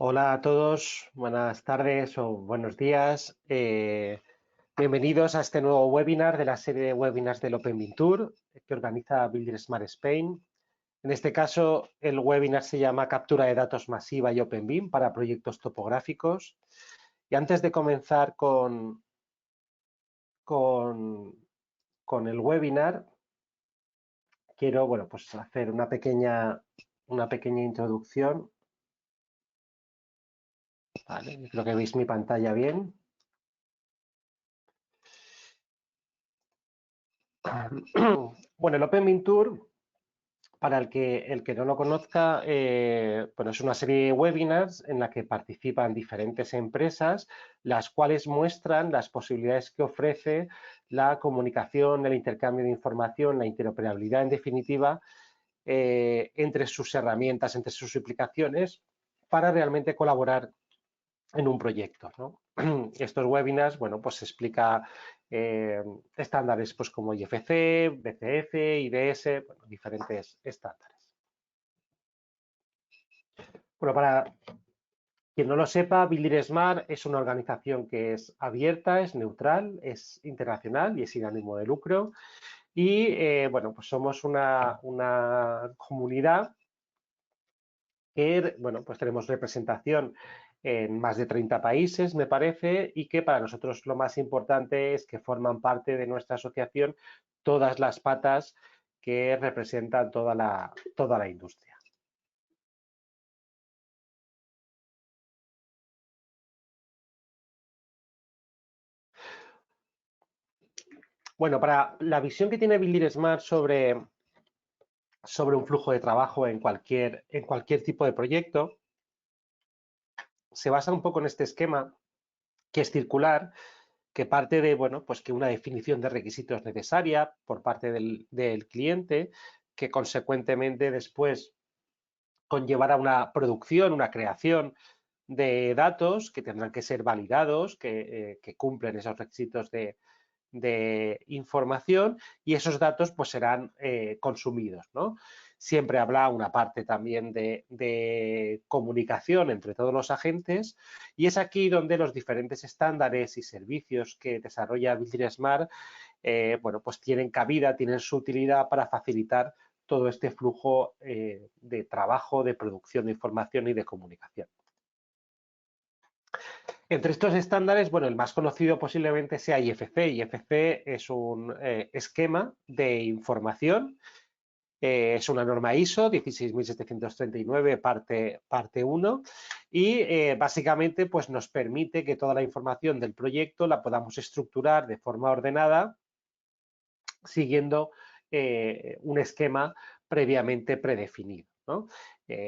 Hola a todos, buenas tardes o buenos días. Bienvenidos a este nuevo webinar de la serie de webinars del Open Tour que organiza Builder Smart Spain. En este caso, el webinar se llama Captura de datos masiva y OpenBIM para proyectos topográficos. Y antes de comenzar con el webinar, quiero pues hacer una pequeña introducción. Vale, creo que veis mi pantalla bien. Bueno, el Open Tour, para el que no lo conozca, bueno, es una serie de webinars en la que participan diferentes empresas, las cuales muestran las posibilidades que ofrece la comunicación, el intercambio de información, la interoperabilidad, en definitiva, entre sus herramientas, entre sus aplicaciones, para realmente colaborar en un proyecto, ¿no? Estos webinars, bueno, pues se explica estándares pues como IFC, BCF, IDS, bueno, diferentes estándares. Bueno, para quien no lo sepa, Builder Smart es una organización que es abierta, es neutral, es internacional y es sin ánimo de lucro. Y bueno, pues somos una comunidad que, bueno, pues tenemos representación en más de 30 países, me parece, y que para nosotros lo más importante es que forman parte de nuestra asociación todas las patas que representan toda la industria. Bueno, para la visión que tiene Builder Smart sobre un flujo de trabajo en cualquier tipo de proyecto, se basa un poco en este esquema que es circular, que parte de, bueno, pues que una definición de requisitos necesaria por parte del cliente, que consecuentemente después conllevará una producción, una creación de datos que tendrán que ser validados, que cumplen esos requisitos de información, y esos datos pues serán consumidos, ¿no? Siempre habrá una parte también de comunicación entre todos los agentes, y es aquí donde los diferentes estándares y servicios que desarrolla Builder Smart bueno, pues tienen cabida, tienen su utilidad para facilitar todo este flujo de trabajo, de producción de información y de comunicación. Entre estos estándares, bueno, el más conocido posiblemente sea IFC. IFC es un esquema de información, es una norma ISO 16739, parte 1, y básicamente pues nos permite que toda la información del proyecto la podamos estructurar de forma ordenada siguiendo un esquema previamente predefinido, ¿no?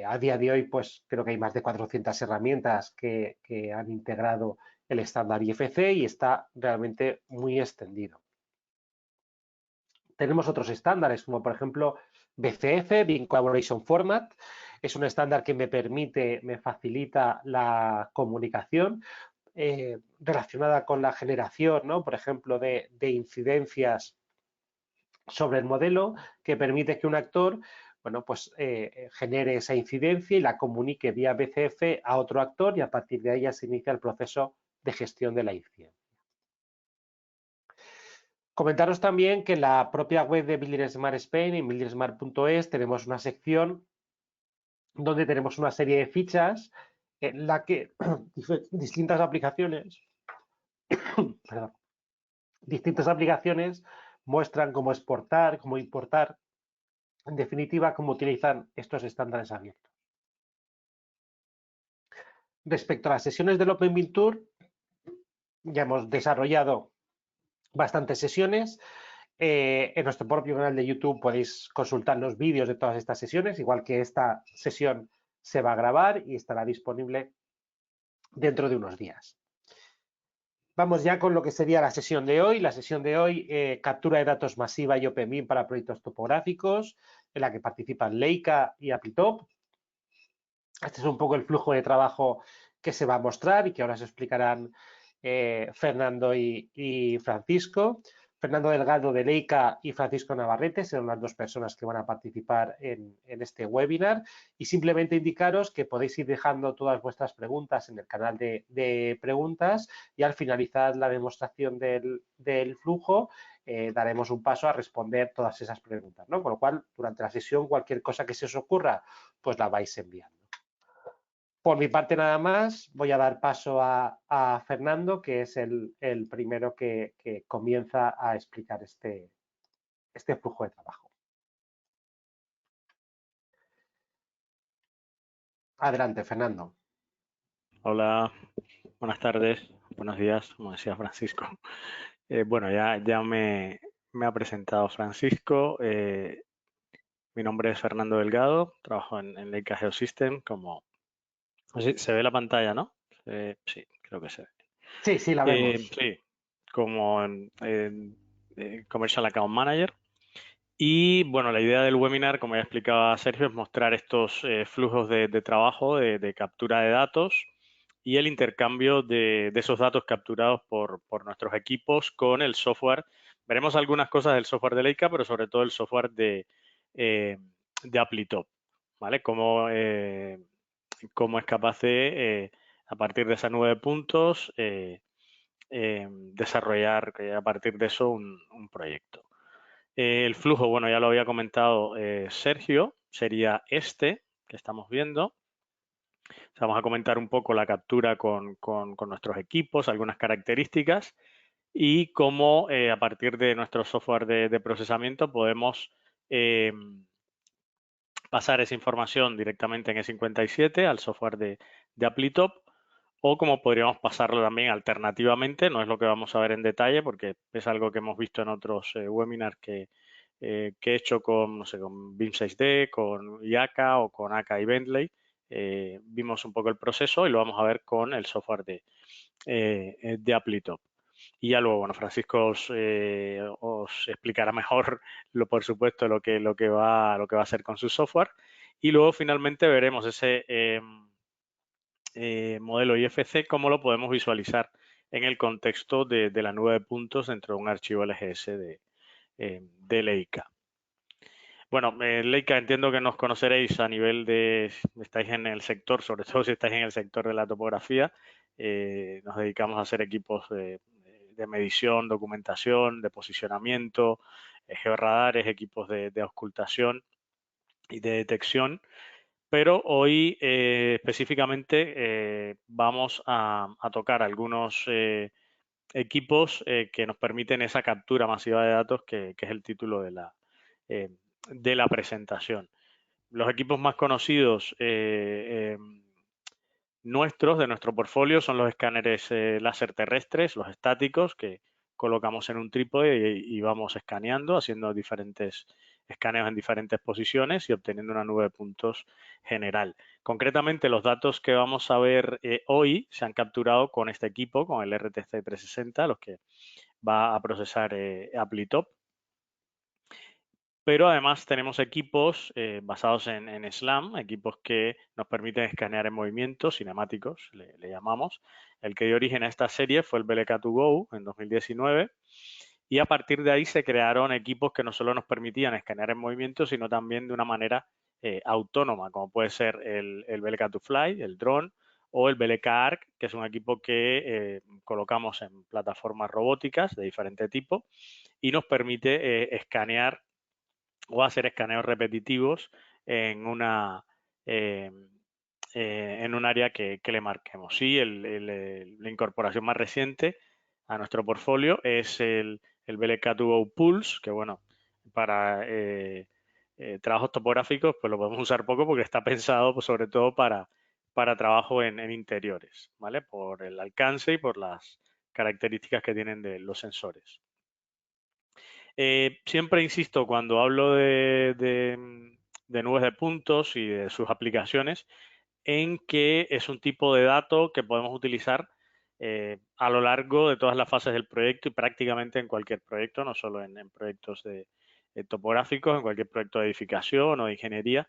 A día de hoy, pues creo que hay más de 400 herramientas que han integrado el estándar IFC y está realmente muy extendido. Tenemos otros estándares, como por ejemplo BCF, Bin Collaboration Format. Es un estándar que me facilita la comunicación relacionada con la generación, ¿no? Por ejemplo, de incidencias sobre el modelo, que permite que un actor, bueno, pues genere esa incidencia y la comunique vía BCF a otro actor, y a partir de ahí ya se inicia el proceso de gestión de la incidencia. Comentaros también que en la propia web de Builder Smart Spain, en buildersmart.es, tenemos una sección donde tenemos una serie de fichas en la que distintas aplicaciones perdón, distintas aplicaciones muestran cómo exportar, cómo importar, en definitiva, cómo utilizan estos estándares abiertos. Respecto a las sesiones del Open Tour, ya hemos desarrollado bastantes sesiones. En nuestro propio canal de YouTube podéis consultar los vídeos de todas estas sesiones, igual que esta sesión se va a grabar y estará disponible dentro de unos días. Vamos ya con lo que sería la sesión de hoy. La sesión de hoy, captura de datos masiva y OpenBIM para proyectos topográficos, en la que participan Leica y Apitop. Este es un poco el flujo de trabajo que se va a mostrar y que ahora se explicarán Fernando y Francisco. Fernando Delgado de Leica y Francisco Navarrete serán las dos personas que van a participar en este webinar, y simplemente indicaros que podéis ir dejando todas vuestras preguntas en el canal de preguntas, y al finalizar la demostración del flujo daremos un paso a responder todas esas preguntas, ¿no? Con lo cual, durante la sesión, cualquier cosa que se os ocurra, pues la vais enviando. Por mi parte nada más, voy a dar paso a Fernando, que es el primero que comienza a explicar este flujo de trabajo. Adelante, Fernando. Hola, buenas tardes, buenos días, como decía Francisco. Bueno, ya me ha presentado Francisco. Mi nombre es Fernando Delgado, trabajo en Leica Geosystem como... ¿Se ve la pantalla, no? Sí, creo que se ve. Sí, sí, la vemos. Sí, como Commercial Account Manager. Y bueno, la idea del webinar, como ya explicaba Sergio, es mostrar estos flujos de trabajo, de captura de datos y el intercambio de esos datos capturados por nuestros equipos con el software. Veremos algunas cosas del software de Leica, pero sobre todo el software eh, de Applitop, ¿vale? Cómo es capaz de, a partir de esa nube de puntos, desarrollar a partir de eso un proyecto. El flujo, bueno, ya lo había comentado Sergio, sería este que estamos viendo. Vamos a comentar un poco la captura con nuestros equipos, algunas características y cómo a partir de nuestro software de procesamiento podemos eh, pasar esa información directamente en E57 al software de Applitop, o como podríamos pasarlo también alternativamente. No es lo que vamos a ver en detalle porque es algo que hemos visto en otros webinars que he hecho con, no sé, con BIM 6D, con IACA o con ACA y Bentley. Vimos un poco el proceso y lo vamos a ver con el software de Applitop. Y ya luego, bueno, Francisco os explicará mejor, por supuesto, lo que va a hacer con su software. Y luego, finalmente, veremos ese modelo IFC, cómo lo podemos visualizar en el contexto de la nube de puntos dentro de un archivo LGS de Leica. Bueno, Leica, entiendo que nos conoceréis a nivel de, estáis en el sector, sobre todo si estáis en el sector de la topografía. Nos dedicamos a hacer equipos de medición, documentación, de posicionamiento, georradares, equipos de auscultación y de detección. Pero hoy específicamente vamos a tocar algunos equipos que nos permiten esa captura masiva de datos que es el título eh, de la presentación. Los equipos más conocidos nuestros, de nuestro portfolio, son los escáneres láser terrestres, los estáticos, que colocamos en un trípode y vamos escaneando, haciendo diferentes escaneos en diferentes posiciones y obteniendo una nube de puntos general. Concretamente, los datos que vamos a ver hoy se han capturado con este equipo, con el RTC 360, los que va a procesar Applitop. Pero además tenemos equipos basados en SLAM, equipos que nos permiten escanear en movimiento, cinemáticos, le llamamos. El que dio origen a esta serie fue el BLK2GO en 2019, y a partir de ahí se crearon equipos que no solo nos permitían escanear en movimiento, sino también de una manera autónoma, como puede ser el BLK2Fly, el dron, o el BLK-ARC, que es un equipo que colocamos en plataformas robóticas de diferente tipo y nos permite escanear o hacer escaneos repetitivos en eh, en un área que le marquemos. Sí, la incorporación más reciente a nuestro portfolio es el BLK2GO Pulse, que bueno, para trabajos topográficos pues lo podemos usar poco porque está pensado pues, sobre todo para trabajo en interiores, ¿vale? Por el alcance y por las características que tienen de los sensores. Siempre insisto cuando hablo de nubes de puntos y de sus aplicaciones en que es un tipo de dato que podemos utilizar a lo largo de todas las fases del proyecto y prácticamente en cualquier proyecto, no solo en proyectos topográficos, en cualquier proyecto de edificación o de ingeniería.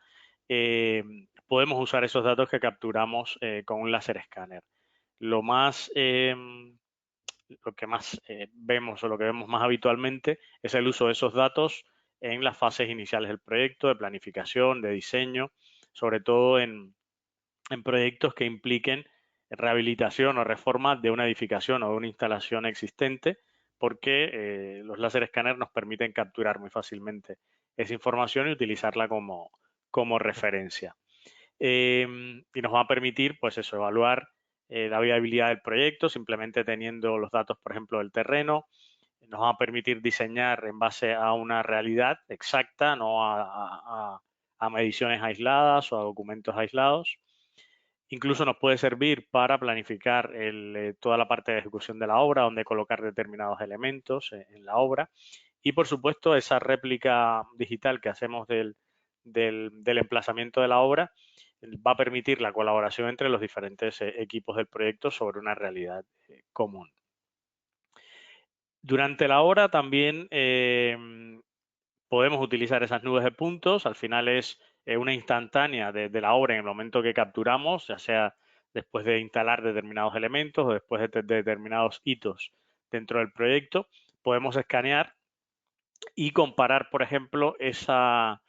Podemos usar esos datos que capturamos con un láser escáner. Lo más lo que más vemos o lo que vemos más habitualmente es el uso de esos datos en las fases iniciales del proyecto, de planificación, de diseño, sobre todo en proyectos que impliquen rehabilitación o reforma de una edificación o de una instalación existente, porque los láser escáner nos permiten capturar muy fácilmente esa información y utilizarla como referencia. Y nos va a permitir, pues eso, evaluar la viabilidad del proyecto, simplemente teniendo los datos, por ejemplo, del terreno. Nos va a permitir diseñar en base a una realidad exacta, no a mediciones aisladas o a documentos aislados. Incluso nos puede servir para planificar toda la parte de ejecución de la obra, donde colocar determinados elementos en la obra. Y por supuesto, esa réplica digital que hacemos del emplazamiento de la obra va a permitir la colaboración entre los diferentes equipos del proyecto sobre una realidad común. Durante la obra también podemos utilizar esas nubes de puntos. Al final es una instantánea de la obra en el momento que capturamos, ya sea después de instalar determinados elementos o después de determinados hitos dentro del proyecto. Podemos escanear y comparar, por ejemplo, esa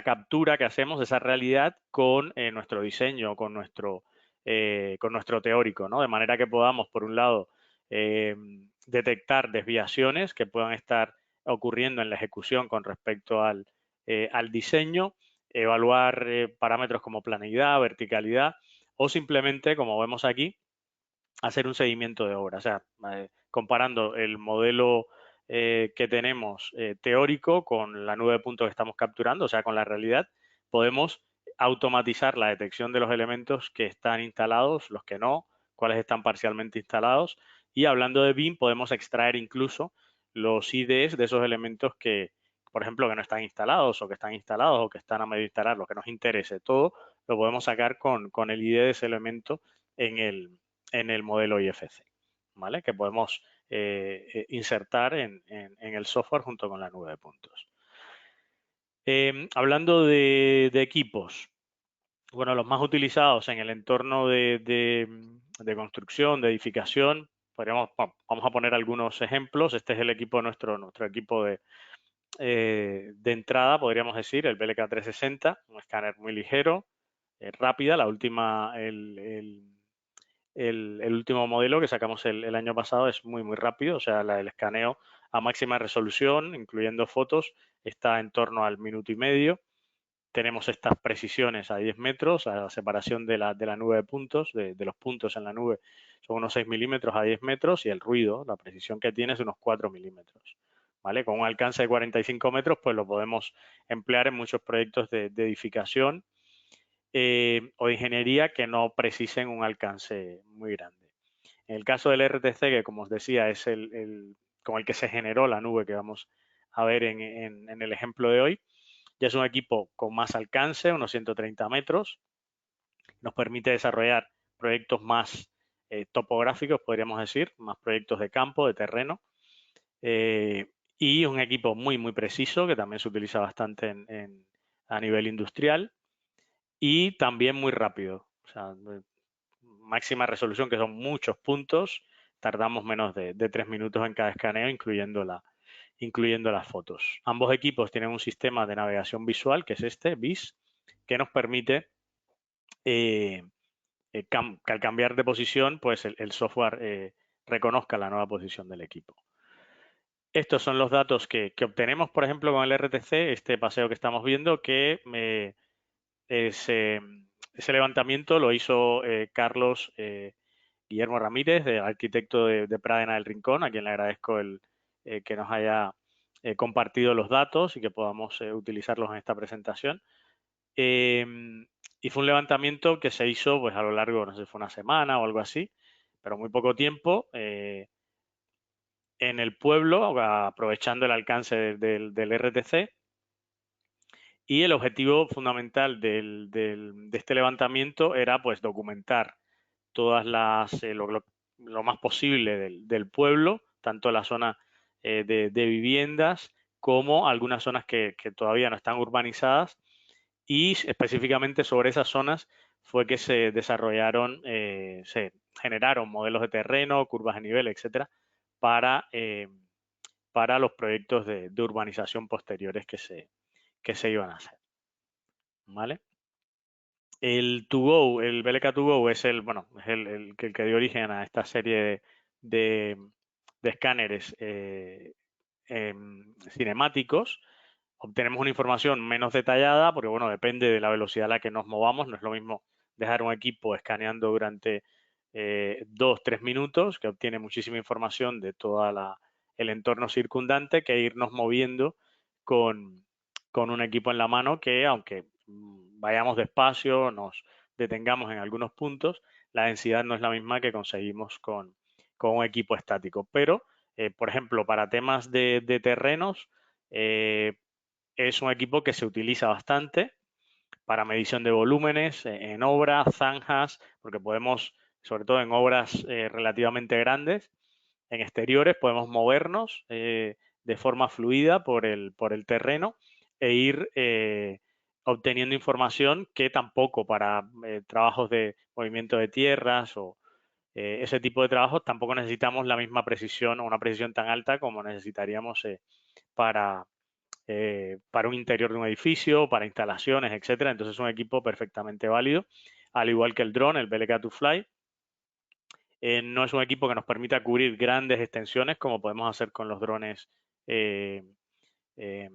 captura que hacemos, esa realidad, con nuestro diseño, con nuestro teórico, ¿no? De manera que podamos, por un lado, detectar desviaciones que puedan estar ocurriendo en la ejecución con respecto al diseño, evaluar parámetros como planeidad, verticalidad o simplemente, como vemos aquí, hacer un seguimiento de obra. O sea, comparando el modelo que tenemos teórico con la nube de puntos que estamos capturando, o sea, con la realidad, podemos automatizar la detección de los elementos que están instalados, los que no, cuáles están parcialmente instalados. Y hablando de BIM, podemos extraer incluso los IDs de esos elementos que, por ejemplo, que no están instalados o que están instalados o que están a medio instalar, lo que nos interese. Todo lo podemos sacar con el ID de ese elemento en el modelo IFC, ¿vale? Que podemos insertar en el software junto con la nube de puntos. Hablando de equipos, bueno, los más utilizados en el entorno de construcción, de edificación, vamos a poner algunos ejemplos. Este es el equipo, nuestro equipo de entrada, podríamos decir, el BLK 360, un escáner muy ligero, rápida, el último modelo que sacamos el año pasado es muy, muy rápido, o sea, el escaneo a máxima resolución, incluyendo fotos, está en torno al minuto y medio. Tenemos estas precisiones a 10 metros, la separación de la nube de puntos, de los puntos en la nube, son unos 6 milímetros a 10 metros y el ruido, la precisión que tiene es unos 4 milímetros. ¿Vale? Con un alcance de 45 metros, pues lo podemos emplear en muchos proyectos de edificación o de ingeniería que no precisen un alcance muy grande. En el caso del RTC, que como os decía es con el que se generó la nube que vamos a ver en el ejemplo de hoy, ya es un equipo con más alcance, unos 130 metros, nos permite desarrollar proyectos más topográficos, podríamos decir, más proyectos de campo, de terreno, y un equipo muy, muy preciso que también se utiliza bastante a nivel industrial y también muy rápido. O sea, máxima resolución, que son muchos puntos, tardamos menos de 3 minutos en cada escaneo, incluyendo las fotos. Ambos equipos tienen un sistema de navegación visual, que es este, BIS, que nos permite que al cambiar de posición, pues el software reconozca la nueva posición del equipo. Estos son los datos que obtenemos, por ejemplo, con el RTC, este paseo que estamos viendo, que ese levantamiento lo hizo Carlos Guillermo Ramírez, arquitecto de Pradena del Rincón, a quien le agradezco que nos haya compartido los datos y que podamos utilizarlos en esta presentación. Y fue un levantamiento que se hizo pues a lo largo, no sé si fue una semana o algo así, pero muy poco tiempo en el pueblo, aprovechando el alcance del RTC. Y el objetivo fundamental de este levantamiento era pues documentar todas lo más posible del pueblo, tanto la zona de viviendas como algunas zonas que todavía no están urbanizadas, y específicamente sobre esas zonas fue que se desarrollaron, se generaron modelos de terreno, curvas de nivel, etcétera, para, para los proyectos de urbanización posteriores que se iban a hacer. ¿Vale? El To-Go, el BLK To-Go es el, bueno, es el que dio origen a esta serie de, de escáneres cinemáticos. Obtenemos una información menos detallada porque, bueno, depende de la velocidad a la que nos movamos. No es lo mismo dejar un equipo escaneando durante 2-3 minutos, que obtiene muchísima información de todo el entorno circundante, que irnos moviendo con un equipo en la mano que, aunque vayamos despacio, nos detengamos en algunos puntos, la densidad no es la misma que conseguimos con un equipo estático. Pero, por ejemplo, para temas de terrenos, es un equipo que se utiliza bastante para medición de volúmenes en obras, zanjas, porque podemos, sobre todo en obras relativamente grandes, en exteriores, podemos movernos de forma fluida por el terreno e ir obteniendo información que tampoco para trabajos de movimiento de tierras o ese tipo de trabajos tampoco necesitamos la misma precisión o una precisión tan alta como necesitaríamos para, para un interior de un edificio, para instalaciones, etcétera. Entonces es un equipo perfectamente válido, al igual que el drone, el BLK2Fly. No es un equipo que nos permita cubrir grandes extensiones como podemos hacer con los drones eh, eh,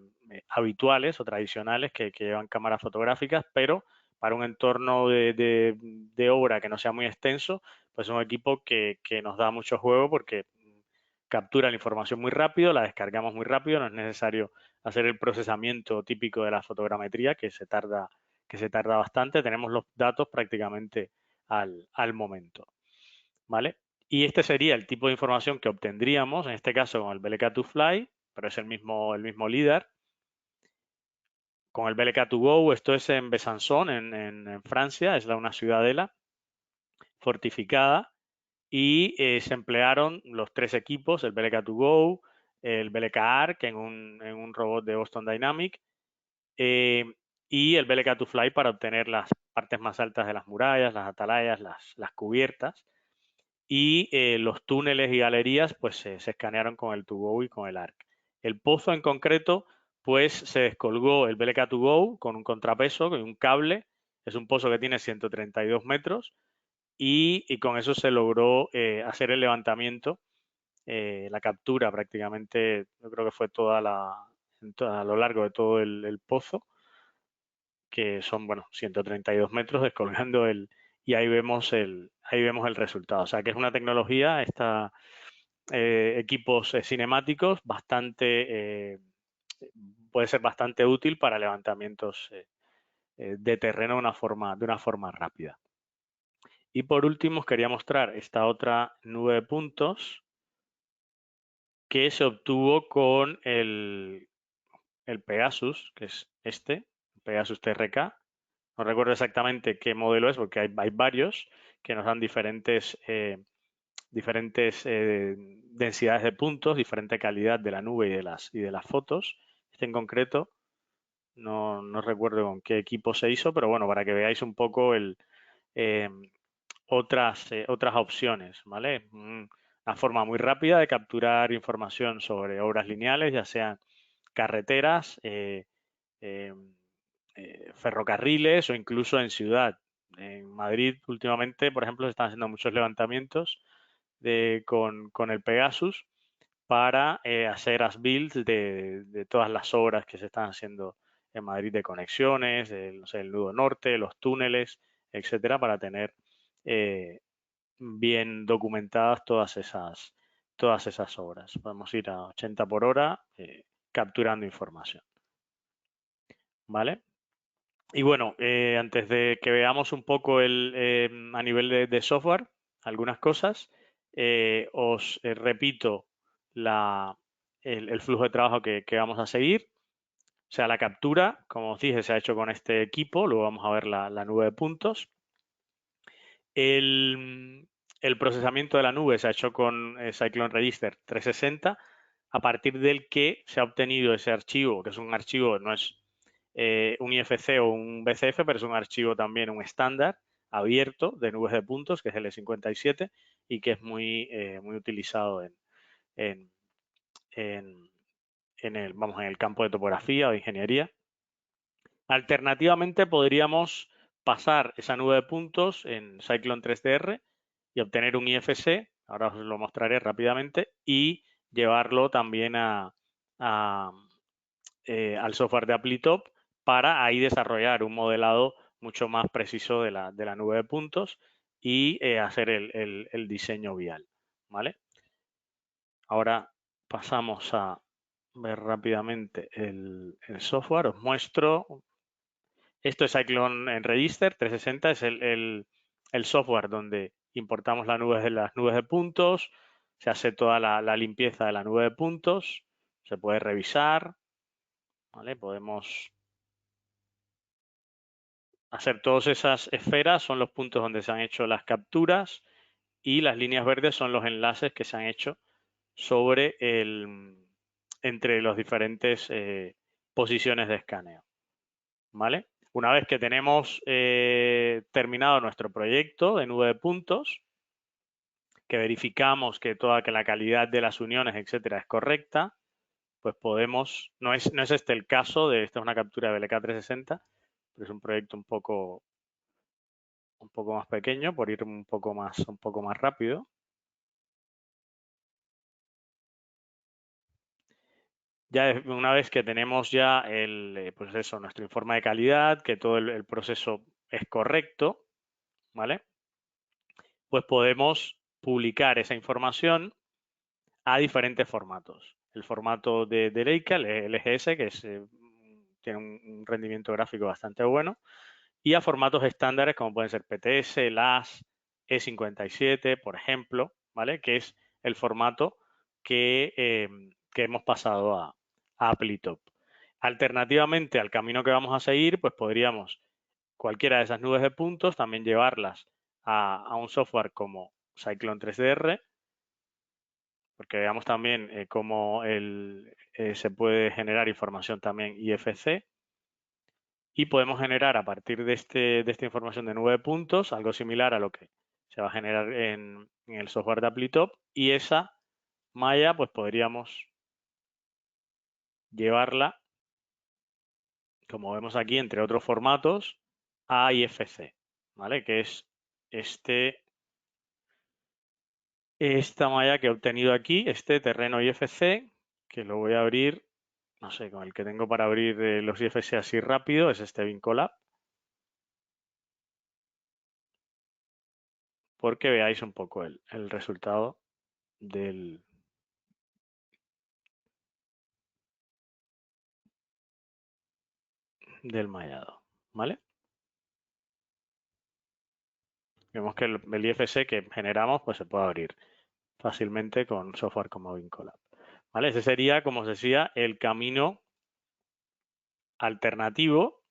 habituales o tradicionales que llevan cámaras fotográficas, pero para un entorno de obra que no sea muy extenso, pues es un equipo que nos da mucho juego porque captura la información muy rápido, la descargamos muy rápido, no es necesario hacer el procesamiento típico de la fotogrametría que se tarda bastante, tenemos los datos prácticamente al momento. ¿Vale? Y este sería el tipo de información que obtendríamos, en este caso con el BLK2Fly, pero es el mismo LIDAR. Con el BLK2Go, esto es en Besançon, en Francia, es una ciudadela fortificada, y se emplearon los tres equipos, el BLK2Go, el BLK-ARC en un robot de Boston Dynamics, y el BLK2Fly para obtener las partes más altas de las murallas, las atalayas, las cubiertas. Y los túneles y galerías pues se escanearon con el To-Go y con el ARC. El pozo en concreto pues se descolgó el BLK To-Go con un contrapeso, con un cable, es un pozo que tiene 132 metros y con eso se logró hacer el levantamiento, la captura prácticamente, yo creo que fue a lo largo de todo el pozo, que son, bueno, 132 metros descolgando y ahí vemos el resultado. O sea, que es una tecnología, equipos cinemáticos, puede ser bastante útil para levantamientos de terreno de una forma rápida. Y por último, os quería mostrar esta otra nube de puntos que se obtuvo con el Pegasus, que es este, Pegasus TRK. No recuerdo exactamente qué modelo es porque hay varios que nos dan diferentes densidades de puntos, diferente calidad de la nube y de las fotos. Este en concreto no recuerdo con qué equipo se hizo, pero bueno, para que veáis un poco eh, otras opciones, ¿vale? Una forma muy rápida de capturar información sobre obras lineales, ya sean carreteras, eh, ferrocarriles o incluso en ciudad. En Madrid últimamente, por ejemplo, se están haciendo muchos levantamientos con el Pegasus para hacer as builds de todas las obras que se están haciendo en Madrid de conexiones, no sé, el nudo norte, los túneles, etcétera, para tener bien documentadas todas esas obras. Podemos ir a 80 por hora capturando información. ¿Vale? Y bueno, antes de que veamos un poco a nivel de software, algunas cosas, os repito el flujo de trabajo que vamos a seguir. O sea, la captura, como os dije, se ha hecho con este equipo, luego vamos a ver la nube de puntos. El procesamiento de la nube se ha hecho con Cyclone Register 360, a partir del que se ha obtenido ese archivo, que es un archivo, no es un IFC o un BCF, pero es un archivo también, un estándar, abierto de nubes de puntos, que es el E57, y que es muy utilizado en el campo de topografía o de ingeniería. Alternativamente, podríamos pasar esa nube de puntos en Cyclone 3DR y obtener un IFC, ahora os lo mostraré rápidamente, y llevarlo también al software de Applitop para ahí desarrollar un modelado mucho más preciso de la nube de puntos y hacer el diseño vial, ¿vale? Ahora pasamos a ver rápidamente el software. Os muestro. Esto es Cyclone en Register 360, es el software donde importamos las nubes de puntos, se hace toda la limpieza de la nube de puntos, se puede revisar, ¿vale? Podemos hacer todas esas esferas, son los puntos donde se han hecho las capturas, y las líneas verdes son los enlaces que se han hecho sobre entre las diferentes posiciones de escaneo, ¿vale? Una vez que tenemos terminado nuestro proyecto de nube de puntos, que verificamos que la calidad de las uniones, etcétera, es correcta, pues podemos, no es este el caso, esta es una captura de BLK 360, pero es un proyecto un poco más pequeño, por ir un poco más rápido. Ya una vez que tenemos ya pues eso, nuestro informe de calidad, que todo el proceso es correcto, ¿vale? Pues podemos publicar esa información a diferentes formatos. El formato de Leica, el LGS, que tiene un rendimiento gráfico bastante bueno, y a formatos estándares como pueden ser PTS, LAS, E57, por ejemplo, ¿vale? Que es el formato que hemos pasado a Applitop. Alternativamente al camino que vamos a seguir, pues podríamos cualquiera de esas nubes de puntos también llevarlas a un software como Cyclone 3DR, porque veamos también cómo se puede generar información también IFC, y podemos generar a partir de esta información de nube de puntos algo similar a lo que se va a generar en el software de Applitop, y esa malla pues podríamos llevarla, como vemos aquí, entre otros formatos, a IFC, ¿vale? Que es esta malla que he obtenido aquí, este terreno IFC, que lo voy a abrir, no sé, con el que tengo para abrir los IFC así rápido, es este Vincolab. Porque veáis un poco el resultado del mallado, ¿vale? Vemos que el IFC que generamos pues se puede abrir fácilmente con software como Vincolab, ¿vale? Ese sería, como os decía, el camino alternativo,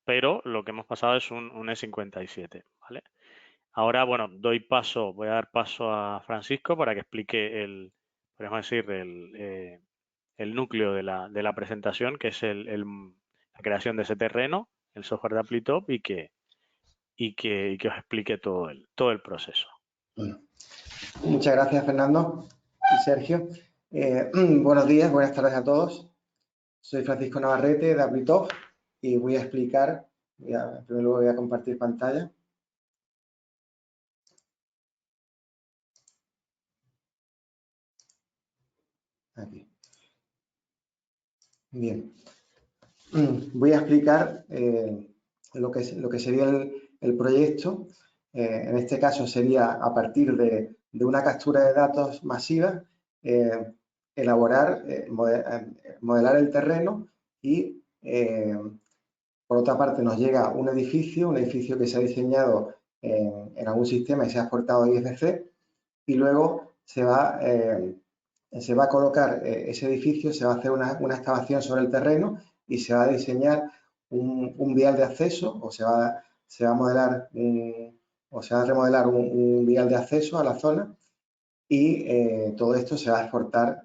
pero lo que hemos pasado es un E57, ¿vale? Ahora, bueno, voy a dar paso a Francisco para que explique podemos decir, el núcleo de la presentación, que es la creación de ese terreno, el software de Applitop, y que os explique todo el proceso. Bueno, muchas gracias, Fernando y Sergio. Buenos días, buenas tardes a todos. Soy Francisco Navarrete de Applitop y voy a explicar, primero voy a compartir pantalla. Aquí. Bien. Voy a explicar lo que sería el proyecto. En este caso sería a partir de una captura de datos masiva, elaborar, modelar el terreno y, por otra parte, nos llega un edificio que se ha diseñado en algún sistema y se ha exportado a IFC, y luego se va a colocar ese edificio, se va a hacer una excavación sobre el terreno y se va a diseñar un vial de acceso, o se va a modelar o se va a remodelar un vial de acceso a la zona, y todo esto se va a exportar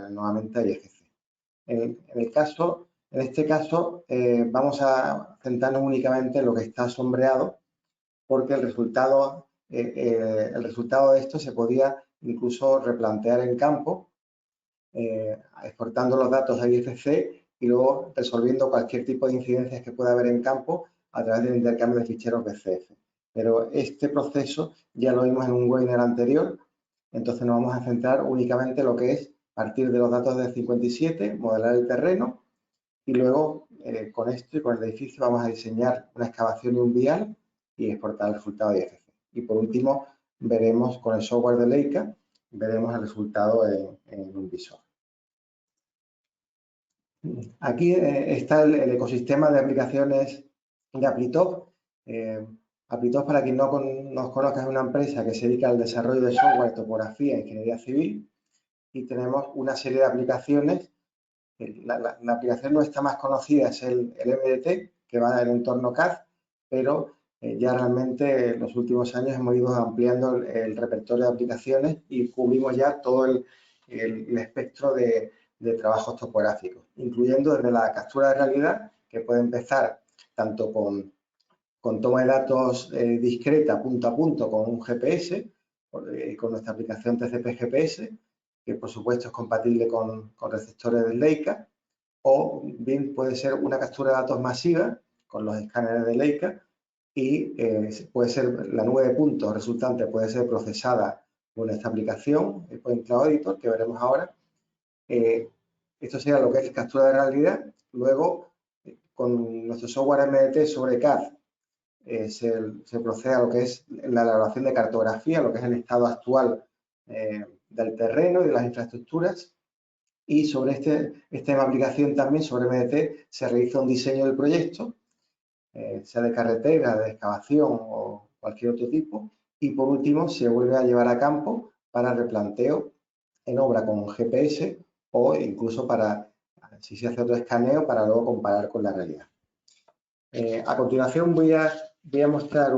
nuevamente a IFC. En este caso, vamos a centrarnos únicamente en lo que está sombreado, porque el resultado de esto se podía incluso replantear en campo, exportando los datos a IFC y luego resolviendo cualquier tipo de incidencias que pueda haber en campo a través del intercambio de ficheros BCF. Pero este proceso ya lo vimos en un webinar anterior, entonces nos vamos a centrar únicamente en lo que es partir de los datos del 57, modelar el terreno y luego con esto y con el edificio vamos a diseñar una excavación y un vial y exportar el resultado de IFC. Y por último veremos con el software de Leica, veremos el resultado en un visor. Aquí está el ecosistema de aplicaciones de Applitop. Applitop, para quien no nos conozca, es una empresa que se dedica al desarrollo de software, topografía e ingeniería civil y tenemos una serie de aplicaciones. La aplicación nuestra más conocida es el MDT, que va en el entorno CAD, pero ya realmente en los últimos años hemos ido ampliando el repertorio de aplicaciones y cubrimos ya todo el espectro de trabajos topográficos, incluyendo desde la captura de realidad, que puede empezar tanto con toma de datos discreta, punto a punto, con un GPS, con nuestra aplicación TCP GPS, que por supuesto es compatible con receptores de Leica, o bien puede ser una captura de datos masiva con los escáneres de Leica y puede ser la nube de puntos resultante, puede ser procesada con esta aplicación, el Point Cloud Editor, que veremos ahora. Esto sería lo que es captura de realidad. Luego, con nuestro software MDT sobre CAD, se procede a lo que es la elaboración de cartografía, lo que es el estado actual del terreno y de las infraestructuras. Y sobre esta aplicación también, sobre MDT, se realiza un diseño del proyecto, sea de carretera, de excavación o cualquier otro tipo. Y por último, se vuelve a llevar a campo para replanteo en obra con GPS o incluso para, si se hace otro escaneo, para luego comparar con la realidad. A continuación voy a mostrar,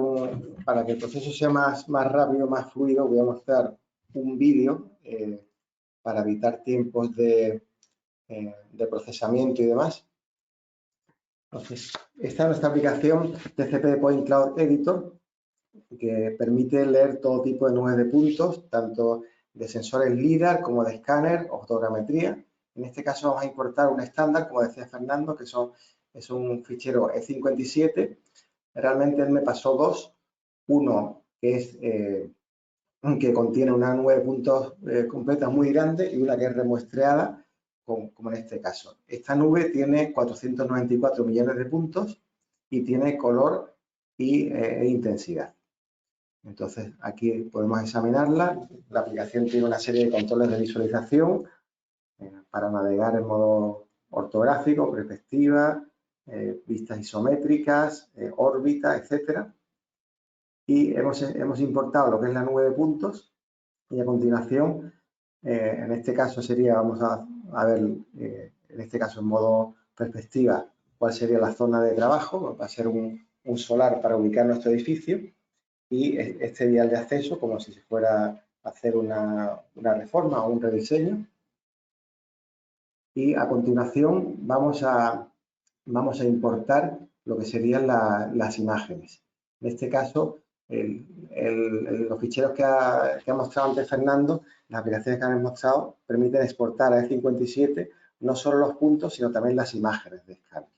para que el proceso sea más rápido, más fluido, voy a mostrar un vídeo para evitar tiempos de procesamiento y demás. Entonces, esta es nuestra aplicación TCP Point Cloud Editor, que permite leer todo tipo de nubes de puntos, tanto de sensores LIDAR como de escáner o fotogrametría. En este caso vamos a importar un estándar, como decía Fernando, que es un fichero E57. Realmente él me pasó dos. Uno que es que contiene una nube de puntos completa muy grande y una que es remuestreada, como en este caso. Esta nube tiene 494 millones de puntos y tiene color e intensidad. Entonces, aquí podemos examinarla. La aplicación tiene una serie de controles de visualización para navegar en modo ortográfico, perspectiva, vistas isométricas, órbita, etcétera. Y hemos importado lo que es la nube de puntos y a continuación, en este caso sería, vamos a ver, en este caso en modo perspectiva, cuál sería la zona de trabajo. Va a ser un solar para ubicar nuestro edificio y este vial de acceso como si se fuera a hacer una reforma o un rediseño. Y a continuación vamos a importar lo que serían las imágenes. En este caso, los ficheros que ha mostrado antes Fernando, las aplicaciones que han mostrado, permiten exportar a E57 no solo los puntos, sino también las imágenes de escáner.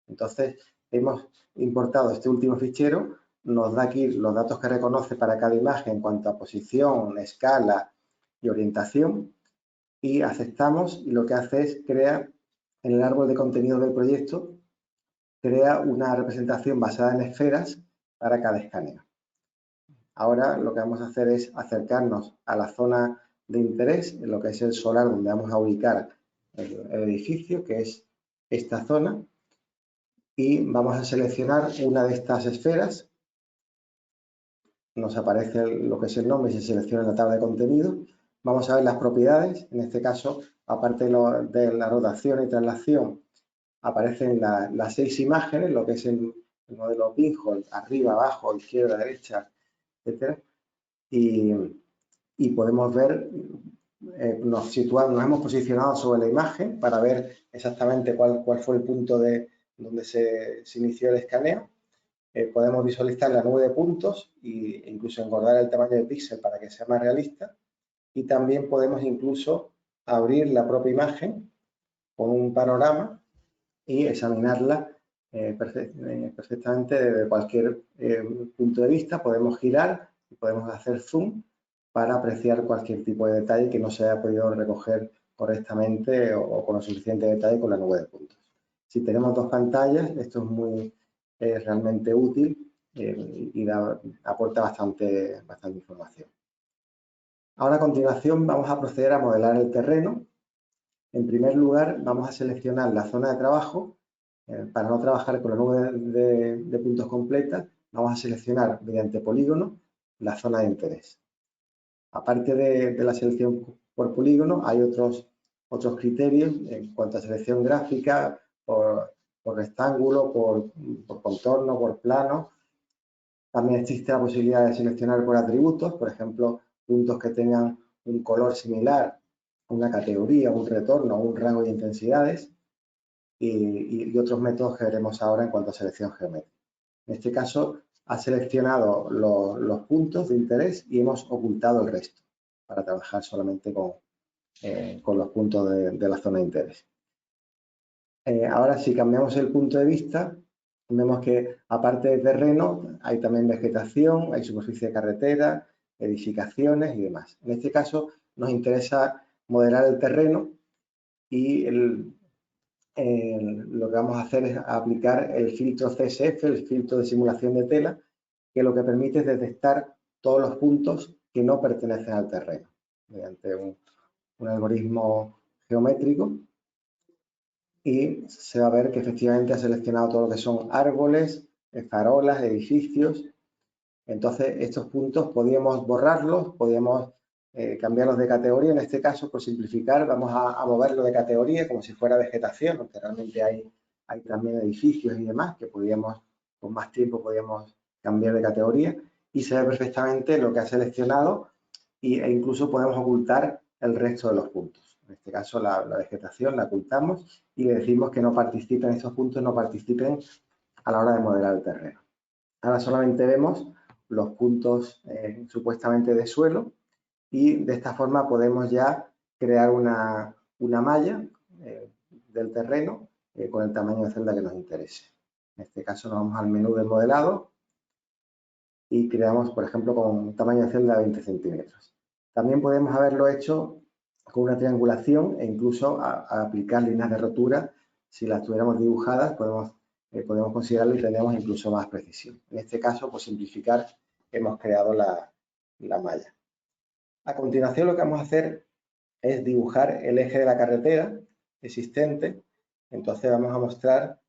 Entonces, hemos importado este último fichero, nos da aquí los datos que reconoce para cada imagen en cuanto a posición, escala y orientación, y aceptamos, y lo que hace es crear en el árbol de contenido del proyecto, crea una representación basada en esferas para cada escaneo. Ahora lo que vamos a hacer es acercarnos a la zona de interés, en lo que es el solar donde vamos a ubicar el edificio, que es esta zona, y vamos a seleccionar una de estas esferas. Nos aparece lo que es el nombre y se selecciona en la tabla de contenido. Vamos a ver las propiedades. En este caso, aparte de la rotación y traslación, aparecen las 6 imágenes, lo que es el modelo pinhole, arriba, abajo, izquierda, derecha, etcétera. Y podemos ver, nos hemos posicionado sobre la imagen para ver exactamente cuál fue el punto donde se inició el escaneo. podemos visualizar la nube de puntos e incluso engordar el tamaño de píxel para que sea más realista. Y también podemos incluso abrir la propia imagen con un panorama y examinarla perfectamente desde cualquier punto de vista. Podemos girar y podemos hacer zoom para apreciar cualquier tipo de detalle que no se haya podido recoger correctamente o con suficiente detalle con la nube de puntos. Si tenemos dos pantallas, esto es realmente útil y aporta bastante información. Ahora, a continuación, vamos a proceder a modelar el terreno. En primer lugar, vamos a seleccionar la zona de trabajo. Para no trabajar con la nube de puntos completa, vamos a seleccionar mediante polígono la zona de interés. Aparte de la selección por polígono, hay otros criterios en cuanto a selección gráfica, por rectángulo, por contorno, por plano. También existe la posibilidad de seleccionar por atributos, por ejemplo, puntos que tengan un color similar, una categoría, un retorno, un rango de intensidades y otros métodos que veremos ahora en cuanto a selección geométrica. En este caso, ha seleccionado los puntos de interés y hemos ocultado el resto para trabajar solamente con los puntos de la zona de interés. Ahora, si cambiamos el punto de vista, vemos que aparte de terreno hay también vegetación, hay superficie de carretera, edificaciones y demás. En este caso nos interesa modelar el terreno y lo que vamos a hacer es aplicar el filtro CSF, el filtro de simulación de tela, que lo que permite es detectar todos los puntos que no pertenecen al terreno mediante un algoritmo geométrico. Y se va a ver que efectivamente ha seleccionado todo lo que son árboles, farolas, edificios. Entonces, estos puntos podíamos borrarlos, podíamos cambiarlos de categoría. En este caso, por simplificar, vamos a moverlo de categoría como si fuera vegetación, aunque realmente hay también edificios y demás que podíamos, con más tiempo, podíamos cambiar de categoría. Y se ve perfectamente lo que ha seleccionado e incluso podemos ocultar el resto de los puntos. En este caso, la vegetación la ocultamos y le decimos que no participen, estos puntos no participen a la hora de modelar el terreno. Ahora solamente vemos los puntos supuestamente de suelo y de esta forma podemos ya crear una malla del terreno con el tamaño de celda que nos interese. En este caso nos vamos al menú de modelado y creamos, por ejemplo, con un tamaño de celda de 20 centímetros. También podemos haberlo hecho con una triangulación e incluso a aplicar líneas de rotura. Si las tuviéramos dibujadas, podemos considerarlo y tendríamos incluso más precisión. En este caso, por simplificar, hemos creado la malla. A continuación, lo que vamos a hacer es dibujar el eje de la carretera existente. Entonces, vamos a mostrar,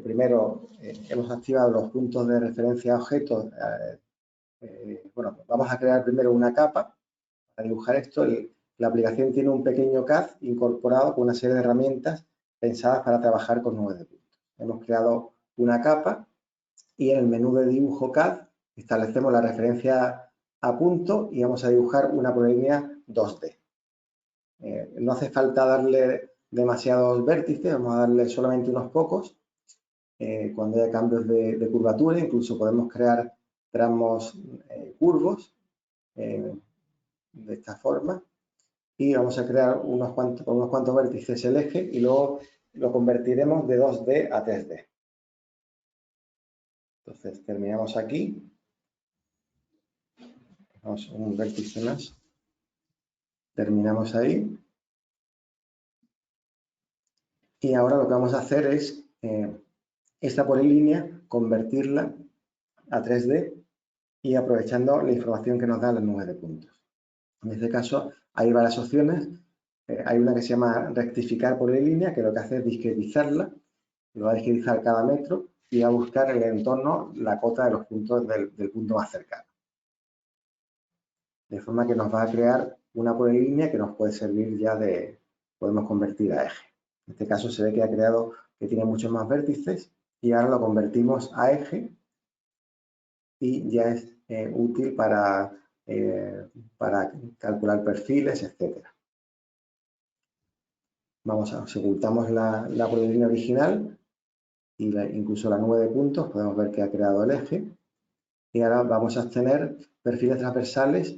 primero, hemos activado los puntos de referencia a objetos. Bueno, vamos a crear primero una capa para dibujar esto. La aplicación tiene un pequeño CAD incorporado con una serie de herramientas pensadas para trabajar con nubes de puntos. Hemos creado una capa y en el menú de dibujo CAD establecemos la referencia a punto y vamos a dibujar una polilínea 2D. No hace falta darle demasiados vértices, vamos a darle solamente unos pocos. Cuando haya cambios de curvatura, incluso podemos crear tramos curvos de esta forma y vamos a crear unos cuantos vértices el eje y luego lo convertiremos de 2D a 3D. Entonces terminamos aquí, vamos un vértice más, terminamos ahí y ahora lo que vamos a hacer es esta polilínea convertirla a 3D y aprovechando la información que nos dan las nubes de puntos. En este caso hay varias opciones. Hay una que se llama rectificar polilínea, que lo que hace es discretizarla, lo va a discretizar cada metro y va a buscar en el entorno la cota de los puntos del punto más cercano. De forma que nos va a crear una polilínea que nos puede servir ya podemos convertir a eje. En este caso se ve que ha creado que tiene muchos más vértices y ahora lo convertimos a eje y ya es útil para calcular perfiles, etc. Ocultamos la polilínea original y incluso la nube de puntos, podemos ver que ha creado el eje. Y ahora vamos a obtener perfiles transversales,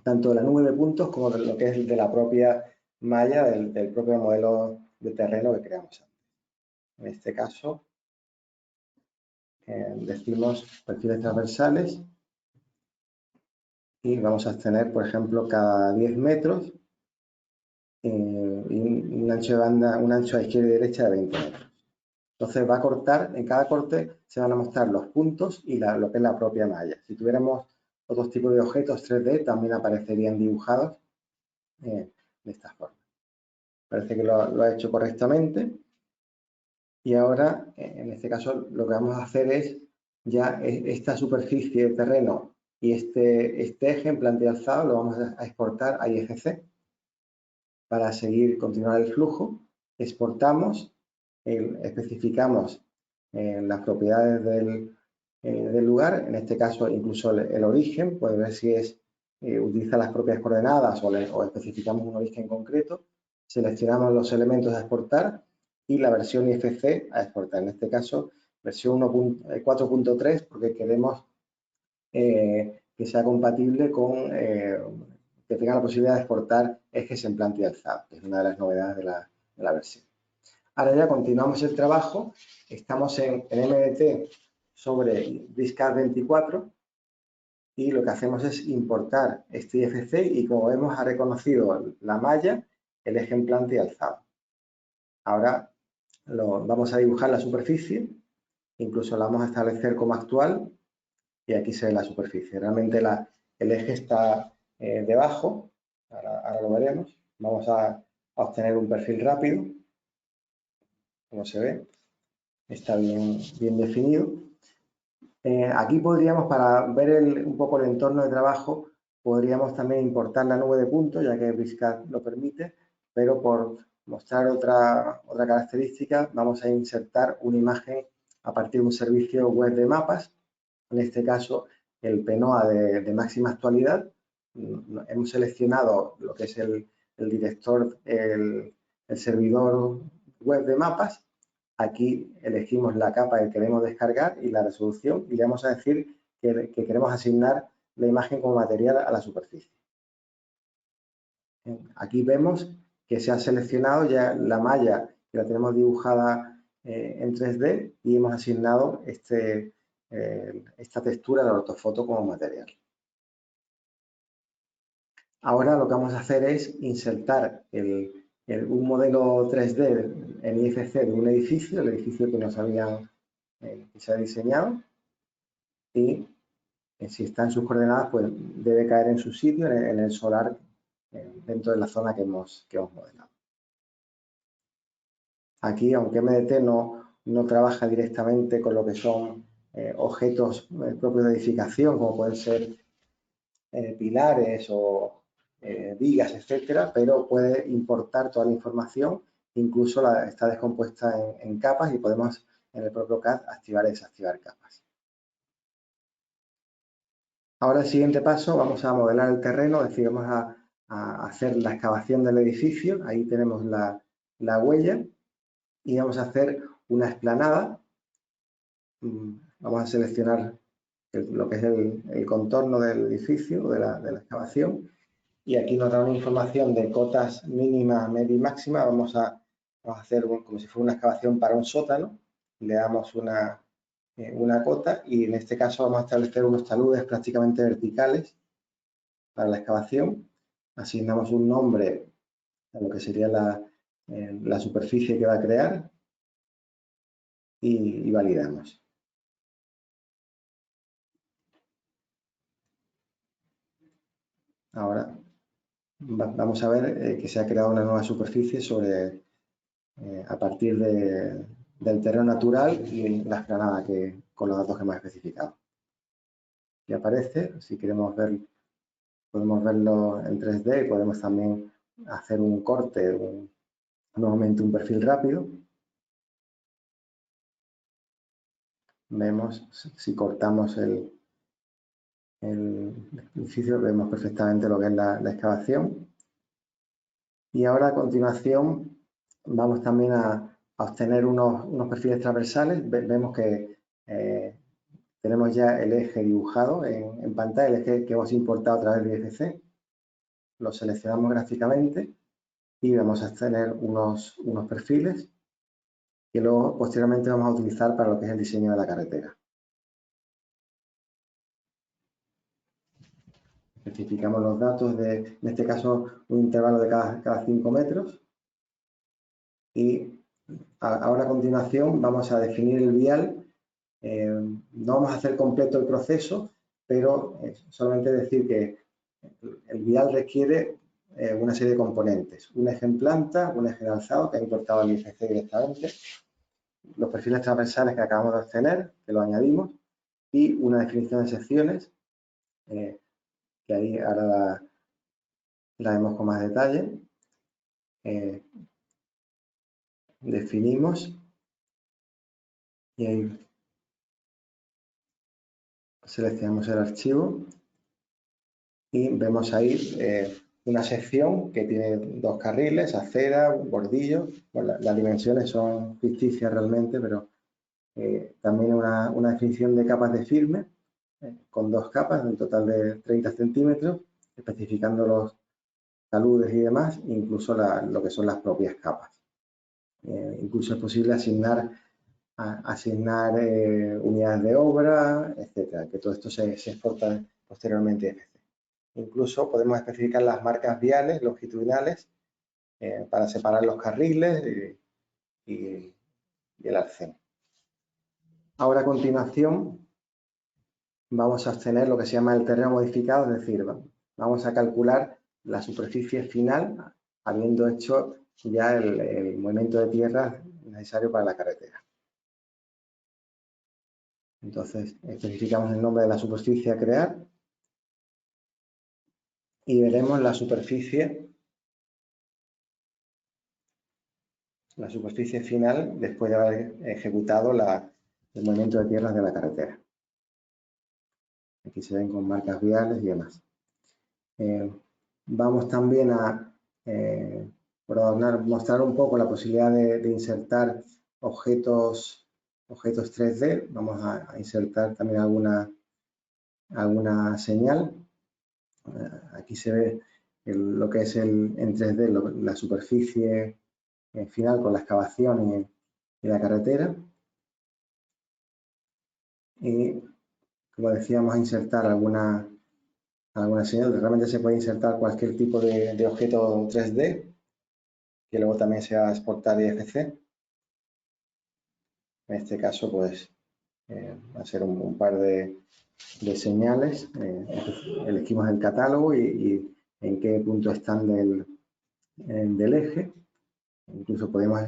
tanto de la nube de puntos como de lo que es de la propia malla del propio modelo de terreno que creamos antes. En este caso, decimos perfiles transversales y vamos a obtener, por ejemplo, cada 10 metros y un ancho de banda, un ancho a izquierda y derecha de 20 metros. Entonces va a cortar, en cada corte se van a mostrar los puntos y lo que es la propia malla. Si tuviéramos otros tipos de objetos 3D, también aparecerían dibujados de esta forma. Parece que lo ha hecho correctamente. Y ahora, en este caso, lo que vamos a hacer es ya esta superficie de terreno y este eje en planta y alzado lo vamos a exportar a IFC. Para continuar el flujo, exportamos, especificamos las propiedades del lugar, en este caso incluso el origen, puede ver si utiliza las propias coordenadas o especificamos un origen concreto, seleccionamos los elementos a exportar y la versión IFC a exportar, en este caso versión 4.3 porque queremos que sea compatible con que tenga la posibilidad de exportar ejes en planta y alzado, que es una de las novedades de la versión. Ahora ya continuamos el trabajo, estamos en MDT sobre BricsCAD 24 y lo que hacemos es importar este IFC y como vemos ha reconocido la malla, el eje en planta y alzado. Ahora vamos a dibujar la superficie, incluso la vamos a establecer como actual y aquí se ve la superficie. Realmente el eje está debajo, ahora lo veremos. Vamos a obtener un perfil rápido, como se ve, está bien definido. Aquí podríamos, para ver un poco el entorno de trabajo, podríamos también importar la nube de puntos, ya que BricsCAD lo permite, pero por mostrar otra característica, vamos a insertar una imagen a partir de un servicio web de mapas, en este caso el PNOA de máxima actualidad. Hemos seleccionado lo que es el director, el servidor web de mapas. Aquí elegimos la capa que queremos descargar y la resolución y le vamos a decir que queremos asignar la imagen como material a la superficie. Aquí vemos que se ha seleccionado ya la malla que la tenemos dibujada en 3D y hemos asignado esta textura, la ortofoto, como material. Ahora lo que vamos a hacer es insertar un modelo 3D en IFC de un edificio, el edificio que que se ha diseñado, y si está en sus coordenadas, pues debe caer en su sitio, en el solar, dentro de la zona que hemos modelado. Aquí, aunque MDT no trabaja directamente con lo que son objetos propios de edificación, como pueden ser pilares o vigas, etcétera, pero puede importar toda la información, incluso está descompuesta en capas y podemos en el propio CAD activar y desactivar capas. Ahora el siguiente paso, vamos a modelar el terreno, es decir, vamos a hacer la excavación del edificio, ahí tenemos la huella y vamos a hacer una explanada. Vamos a seleccionar lo que es el contorno del edificio, de la excavación, y aquí nos da una información de cotas mínima, media y máxima. Vamos a hacer como si fuera una excavación para un sótano, le damos una cota y en este caso vamos a establecer unos taludes prácticamente verticales para la excavación. Asignamos un nombre a lo que sería la superficie que va a crear y validamos. Ahora vamos a ver que se ha creado una nueva superficie a partir del terreno natural y la explanada con los datos que hemos especificado. Y aparece, si queremos ver, podemos verlo en 3D y podemos también hacer un corte, nuevamente un perfil rápido. Vemos, si cortamos el edificio, vemos perfectamente lo que es la excavación. Y ahora a continuación vamos también a obtener unos perfiles transversales. Vemos que tenemos ya el eje dibujado en pantalla, el eje que hemos importado a través de IFC. Lo seleccionamos gráficamente y vamos a obtener unos perfiles que luego posteriormente vamos a utilizar para lo que es el diseño de la carretera. Especificamos los datos en este caso, un intervalo de cada 5 metros. Y ahora a continuación vamos a definir el vial. No vamos a hacer completo el proceso, pero solamente decir que el vial requiere una serie de componentes. Un eje en planta, un eje en alzado, que ha importado el IFC directamente, los perfiles transversales que acabamos de obtener, que lo añadimos, y una definición de secciones, que ahí ahora la vemos con más detalle. Definimos y ahí seleccionamos el archivo y vemos ahí una sección que tiene 2 carriles, acera, bordillo. Bueno, las dimensiones son ficticias realmente, pero también una definición de capas de firme con 2 capas, un total de 30 centímetros, especificando los taludes y demás, incluso lo que son las propias capas. Incluso es posible asignar unidades de obra, etcétera, que todo esto se exporta posteriormente a IFC. Incluso podemos especificar las marcas viales longitudinales para separar los carriles y el arcén. Ahora a continuación vamos a obtener lo que se llama el terreno modificado, es decir, vamos a calcular la superficie final habiendo hecho ya el movimiento de tierra necesario para la carretera. Entonces, especificamos el nombre de la superficie a crear y veremos la superficie final después de haber ejecutado el movimiento de tierras de la carretera. Aquí se ven con marcas viales y demás. Vamos también a mostrar un poco la posibilidad de insertar objetos 3D. Vamos a insertar también alguna señal. Aquí se ve lo que es en 3D, la superficie final con la excavación y la carretera. Y como decíamos, insertar alguna señal. Realmente se puede insertar cualquier tipo de objeto 3D que luego también se va a exportar IFC. En este caso, pues, va a ser un par de señales. Elegimos el catálogo y en qué punto están del eje. Incluso podemos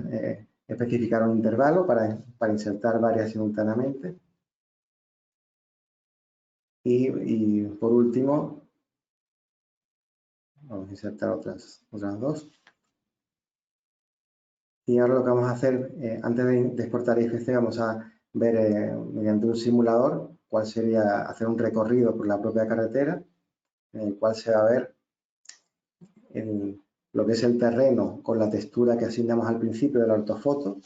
especificar un intervalo para insertar varias simultáneamente. Y por último, vamos a insertar otras 2. Y ahora lo que vamos a hacer, antes de exportar IFC, vamos a ver mediante un simulador cuál sería hacer un recorrido por la propia carretera, en el cual se va a ver lo que es el terreno con la textura que asignamos al principio de la ortofoto.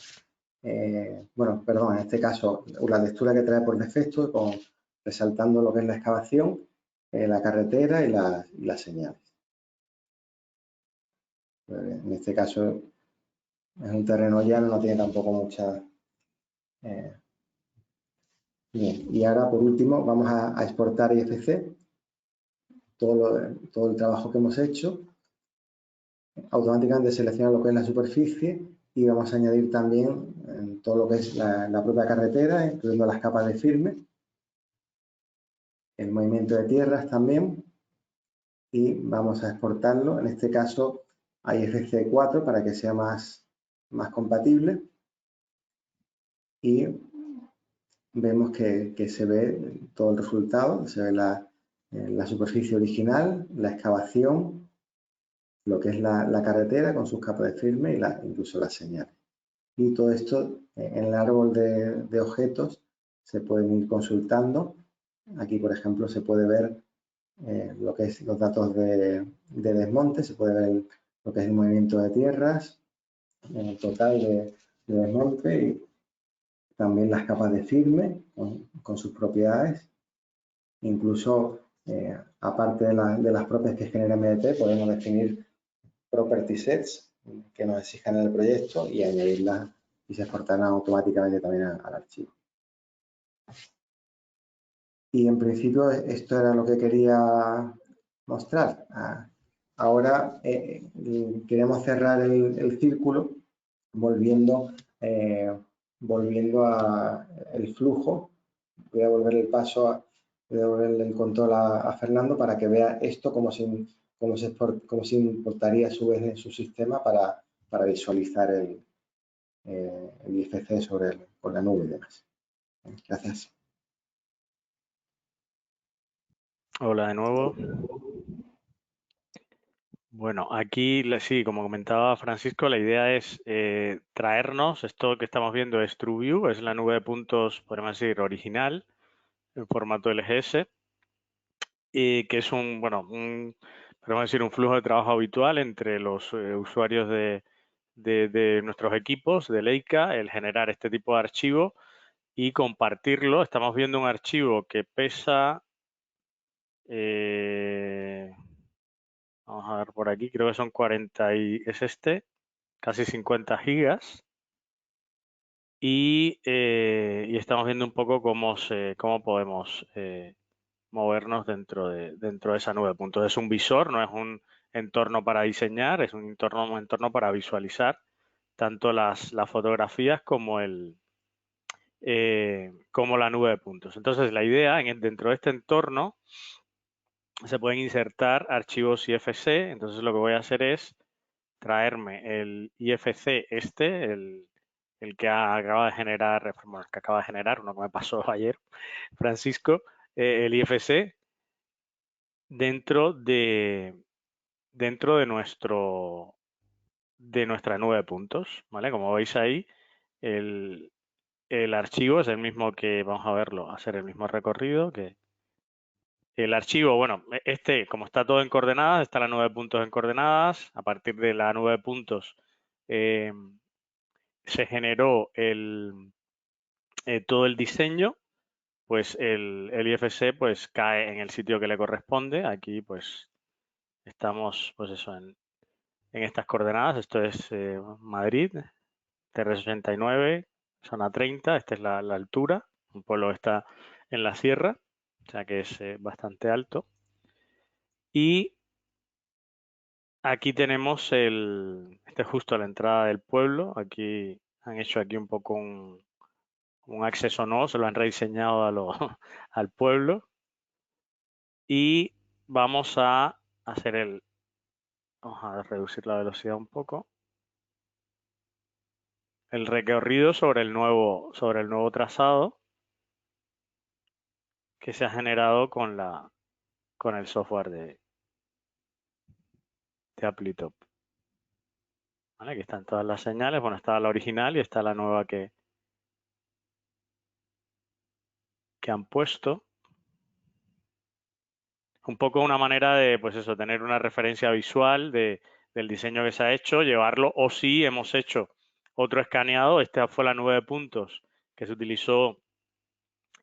Bueno, perdón, en este caso la textura que trae por defecto, resaltando lo que es la excavación, la carretera y las señales. En este caso es un terreno llano, no tiene tampoco mucha... Bien, y ahora por último vamos a exportar IFC, todo el trabajo que hemos hecho. Automáticamente selecciona lo que es la superficie y vamos a añadir también todo lo que es la propia carretera, incluyendo las capas de firme, el movimiento de tierras también, y vamos a exportarlo, en este caso a IFC 4 para que sea más compatible. Y vemos que se ve todo el resultado, se ve la superficie original, la excavación, lo que es la carretera con sus capas de firme y incluso las señales. Y todo esto en el árbol de objetos se pueden ir consultando. Aquí, por ejemplo, se puede ver lo que es los datos de desmonte, se puede ver lo que es el movimiento de tierras, el total de desmonte y también las capas de firme con sus propiedades. Incluso, aparte de las propias que genera MDT, podemos definir property sets que nos exijan en el proyecto y añadirlas y se exportarán automáticamente también al archivo. Y en principio esto era lo que quería mostrar. Ahora queremos cerrar el círculo volviendo a el flujo. Voy a volver voy a devolverle el control a Fernando para que vea esto cómo se importaría a su vez en su sistema para visualizar el IFC con la nube y demás. Gracias. Hola de nuevo. Bueno, aquí sí, como comentaba Francisco, la idea es traernos esto que estamos viendo es TrueView, es la nube de puntos, podemos decir, original, en formato LGS, y que es podemos decir, un flujo de trabajo habitual entre los usuarios de nuestros equipos, de Leica, el generar este tipo de archivo y compartirlo. Estamos viendo un archivo que pesa... vamos a ver por aquí, creo que son 40 es casi 50 gigas. Y estamos viendo un poco cómo podemos movernos dentro de esa nube de puntos. Es un visor, no es un entorno para diseñar, es un entorno para visualizar tanto las fotografías como como la nube de puntos. Entonces, la idea dentro de este entorno se pueden insertar archivos IFC. Entonces, lo que voy a hacer es traerme el IFC el que acaba de generar, bueno, el que acaba de generar, uno que me pasó ayer, Francisco, el IFC dentro de nuestra nube de puntos, ¿vale? Como veis ahí, el archivo es el mismo que, vamos a verlo, hacer el mismo recorrido que el archivo, bueno, como está todo en coordenadas, está la nube de puntos en coordenadas. A partir de la nube de puntos se generó todo el diseño, pues el IFC pues cae en el sitio que le corresponde. Aquí pues estamos pues eso en estas coordenadas. Esto es Madrid, TR69, zona 30. Esta es la altura. Un pueblo que está en la sierra, o sea que es bastante alto. Y aquí tenemos este es justo a la entrada del pueblo. Aquí han hecho aquí un poco un acceso nuevo, se lo han rediseñado al pueblo. Y vamos a hacer vamos a reducir la velocidad un poco. El recorrido sobre el nuevo trazado que se ha generado con el software de Applitop. ¿Vale? Aquí están todas las señales. Bueno, está la original y está la nueva que han puesto. Un poco una manera de, pues eso, tener una referencia visual del diseño que se ha hecho, llevarlo, o si hemos hecho otro escaneado. Esta fue la nube de puntos que se utilizó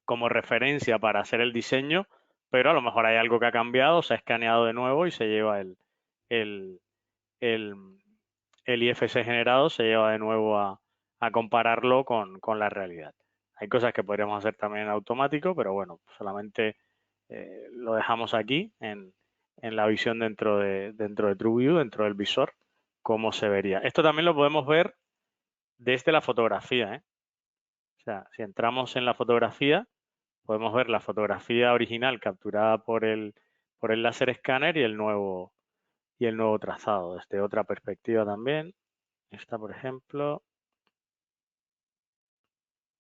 como referencia para hacer el diseño, pero a lo mejor hay algo que ha cambiado, se ha escaneado de nuevo y se lleva el IFC generado, se lleva de nuevo a compararlo con la realidad. Hay cosas que podríamos hacer también en automático, pero bueno, solamente lo dejamos aquí en la visión dentro de TrueView, dentro del visor, cómo se vería. Esto también lo podemos ver desde la fotografía, ¿eh? O sea, si entramos en la fotografía, podemos ver la fotografía original capturada por el láser escáner y el nuevo trazado desde otra perspectiva también. Esta, por ejemplo,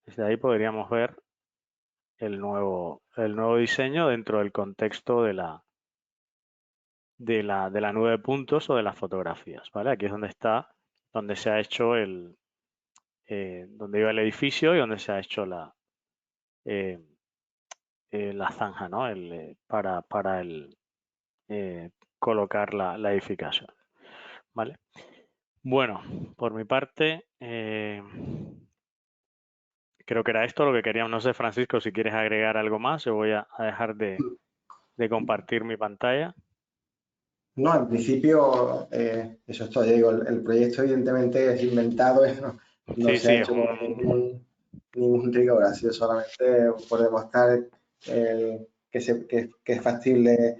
desde ahí podríamos ver el nuevo diseño dentro del contexto de la nube de puntos o de las fotografías, ¿vale? Aquí es donde se ha hecho donde iba el edificio y donde se ha hecho la zanja, ¿no? Para colocar la edificación, ¿vale? Bueno, por mi parte, creo que era esto lo que queríamos. No sé, Francisco, si quieres agregar algo más, yo voy a dejar de compartir mi pantalla. No, en principio, eso es todo. Ya digo, el proyecto evidentemente es inventado, no Sí, se ha sí, es hecho con ningún rigor, ha sido solamente por demostrar que es factible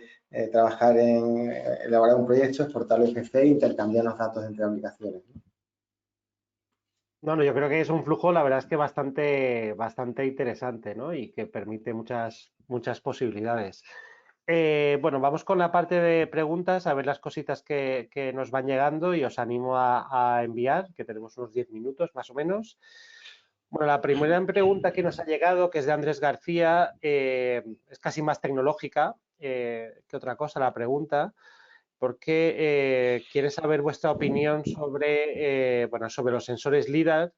trabajar en elaborar un proyecto, exportarlo a IFC e intercambiar los datos entre aplicaciones, ¿no? No, yo creo que es un flujo, la verdad es que bastante interesante, ¿no? Y que permite muchas posibilidades. Bueno, vamos con la parte de preguntas, a ver las cositas que nos van llegando y os animo a enviar, que tenemos unos 10 minutos más o menos. Bueno, la primera pregunta que nos ha llegado, que es de Andrés García, es casi más tecnológica que otra cosa la pregunta, porque quiere saber vuestra opinión sobre, sobre los sensores LIDAR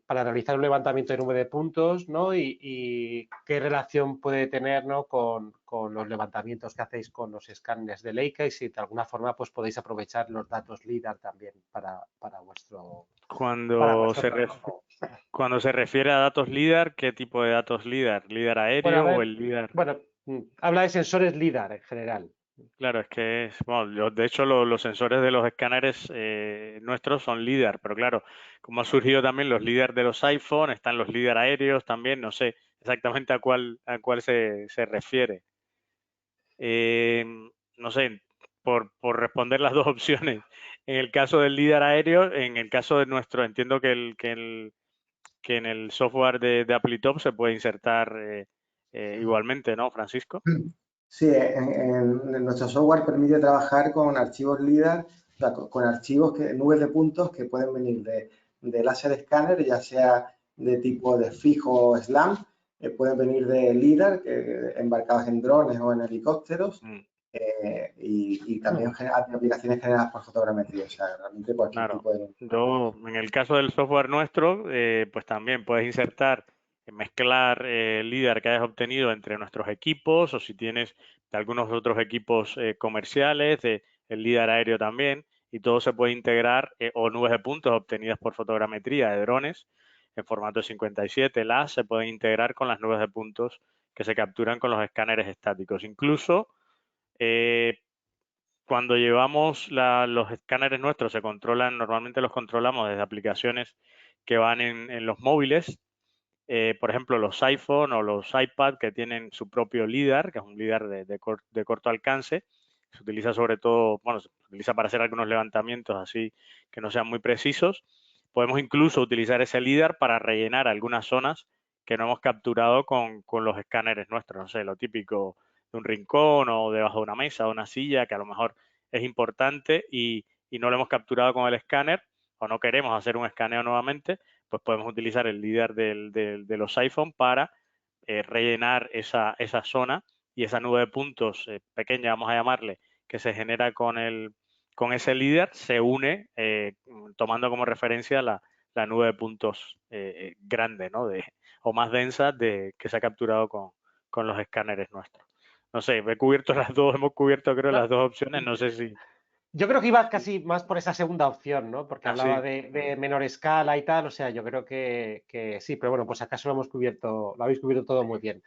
para realizar un levantamiento de nube de puntos, ¿no? Y qué relación puede tener, ¿no? con los levantamientos que hacéis con los escáneres de Leica y si de alguna forma pues podéis aprovechar los datos LIDAR también para vuestro trabajo. Cuando se refiere a datos LIDAR, ¿qué tipo de datos LIDAR? ¿LIDAR Bueno, a aéreo o ver, el LIDAR? bueno, habla de sensores LIDAR en general. Claro, es que bueno, de hecho los sensores de los escáneres nuestros son LIDAR, pero claro, como ha surgido también los LIDAR de los iPhone, están los LIDAR aéreos también, no sé exactamente a cuál se refiere. Eh, no sé, por responder las dos opciones. En el caso del LIDAR aéreo, en el caso de nuestro, entiendo que en el software de Applitop se puede insertar igualmente, ¿no, Francisco? Sí, en nuestro software permite trabajar con archivos LIDAR, o sea, con archivos, nubes de puntos que pueden venir de láser escáner, ya sea de tipo de fijo o SLAM, pueden venir de LIDAR, embarcados en drones o en helicópteros, y también aplicaciones generadas por fotogrametría, o sea, realmente cualquier Claro. tipo de... Yo, en el caso del software nuestro, pues también puedes insertar, mezclar el LIDAR que hayas obtenido entre nuestros equipos o si tienes de algunos otros equipos comerciales, el LIDAR aéreo también, y todo se puede integrar, o nubes de puntos obtenidas por fotogrametría de drones en formato 57 LAS se pueden integrar con las nubes de puntos que se capturan con los escáneres estáticos. Incluso eh, cuando llevamos los escáneres nuestros, se controlan, normalmente los controlamos desde aplicaciones que van en los móviles, por ejemplo, los iPhone o los iPad que tienen su propio LIDAR, que es un LIDAR de corto alcance. Se utiliza sobre todo, bueno, se utiliza para hacer algunos levantamientos así que no sean muy precisos. Podemos incluso utilizar ese LIDAR para rellenar algunas zonas que no hemos capturado con los escáneres nuestros. No sé, lo típico de un rincón o debajo de una mesa o una silla, que a lo mejor es importante y no lo hemos capturado con el escáner o no queremos hacer un escaneo nuevamente, pues podemos utilizar el LIDAR de los iPhone para rellenar esa zona y esa nube de puntos pequeña, vamos a llamarle, que se genera con ese LIDAR, se une tomando como referencia la nube de puntos grande, ¿no? O más densa que se ha capturado con los escáneres nuestros. No sé, he cubierto las dos, hemos cubierto creo las dos opciones, no sé si... Yo creo que iba casi más por esa segunda opción, ¿no? Porque Ah, hablaba sí. de menor escala y tal, o sea, yo creo que sí, pero bueno, pues acaso lo habéis cubierto todo muy bien.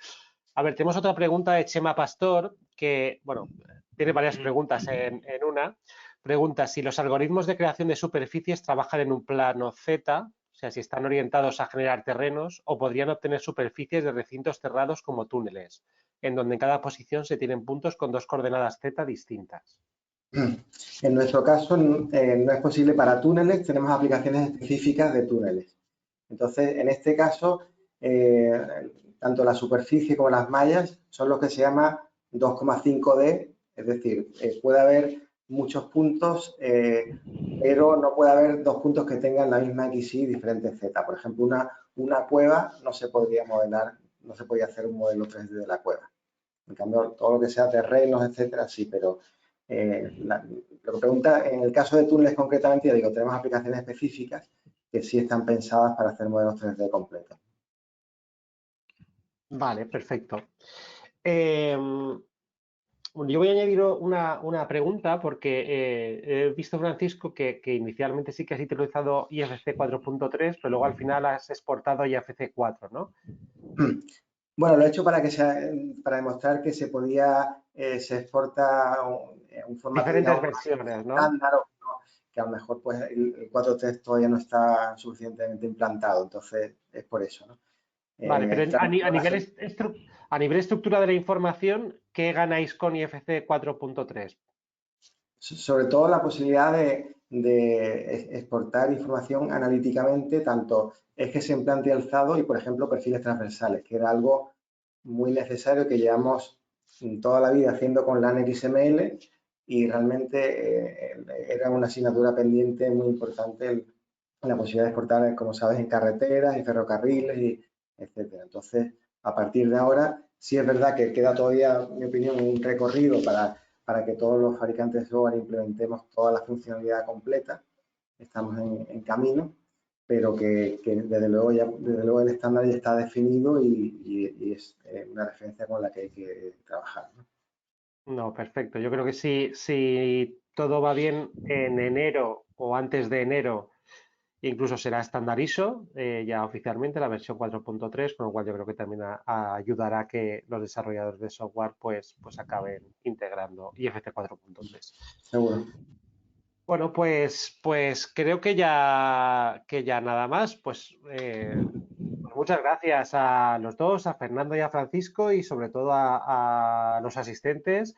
A ver, tenemos otra pregunta de Chema Pastor, que, bueno, tiene varias preguntas en una. Pregunta si los algoritmos de creación de superficies trabajan en un plano Z, o sea, si están orientados a generar terrenos, o podrían obtener superficies de recintos cerrados como túneles, en donde en cada posición se tienen puntos con dos coordenadas Z distintas. En nuestro caso, no es posible para túneles, tenemos aplicaciones específicas de túneles. Entonces, en este caso, tanto la superficie como las mallas son lo que se llama 2,5D, es decir, puede haber muchos puntos, pero no puede haber dos puntos que tengan la misma XY diferentes Z. Por ejemplo, una cueva no se podría modelar, no se podría hacer un modelo 3D de la cueva. En cambio, todo lo que sea terrenos, etcétera, sí, pero lo que pregunta, en el caso de túneles concretamente, ya digo, tenemos aplicaciones específicas que sí están pensadas para hacer modelos 3D completos. Vale, perfecto. Yo voy a añadir una pregunta porque he visto, Francisco, que inicialmente sí que has utilizado IFC 4.3, pero luego al final has exportado IFC 4, ¿no? Bueno, lo he hecho para para demostrar que se podía, se exporta un formato, Diferentes digamos, versiones, ¿no? estándar, o que a lo mejor pues el 4.3 todavía no está suficientemente implantado, entonces es por eso, ¿no? Vale, pero Claro, a nivel estructura de la información, ¿qué ganáis con IFC 4.3? sobre todo la posibilidad de exportar información analíticamente, tanto ejes en planta y alzado y, por ejemplo, perfiles transversales, que era algo muy necesario que llevamos toda la vida haciendo con LAN XML y realmente era una asignatura pendiente muy importante la posibilidad de exportar, como sabes, en carreteras, en ferrocarriles, etcétera. Entonces, a partir de ahora, sí es verdad que queda todavía, en mi opinión, un recorrido para que todos los fabricantes de software implementemos toda la funcionalidad completa. Estamos en camino, pero que desde luego el estándar ya está definido y es una referencia con la que hay que trabajar, ¿no? No, perfecto. Yo creo que si todo va bien en enero o antes de enero, incluso será estándar ISO ya oficialmente la versión 4.3, con lo cual yo creo que también ayudará a que los desarrolladores de software pues acaben integrando IFC 4.3. Seguro. Bueno, pues creo que ya nada más. Pues muchas gracias a los dos, a Fernando y a Francisco, y sobre todo a los asistentes.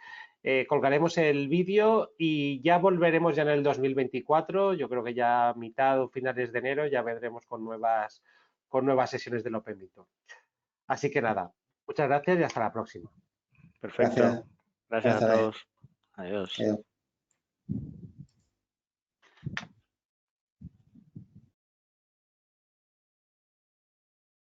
Colgaremos el vídeo y ya volveremos ya en el 2024. Yo creo que ya a mitad o finales de enero ya vendremos con nuevas sesiones del Open Meetup. Así que nada, muchas gracias y hasta la próxima. Perfecto. Gracias. Gracias Buenas a tardes. todos. Adiós. Adiós.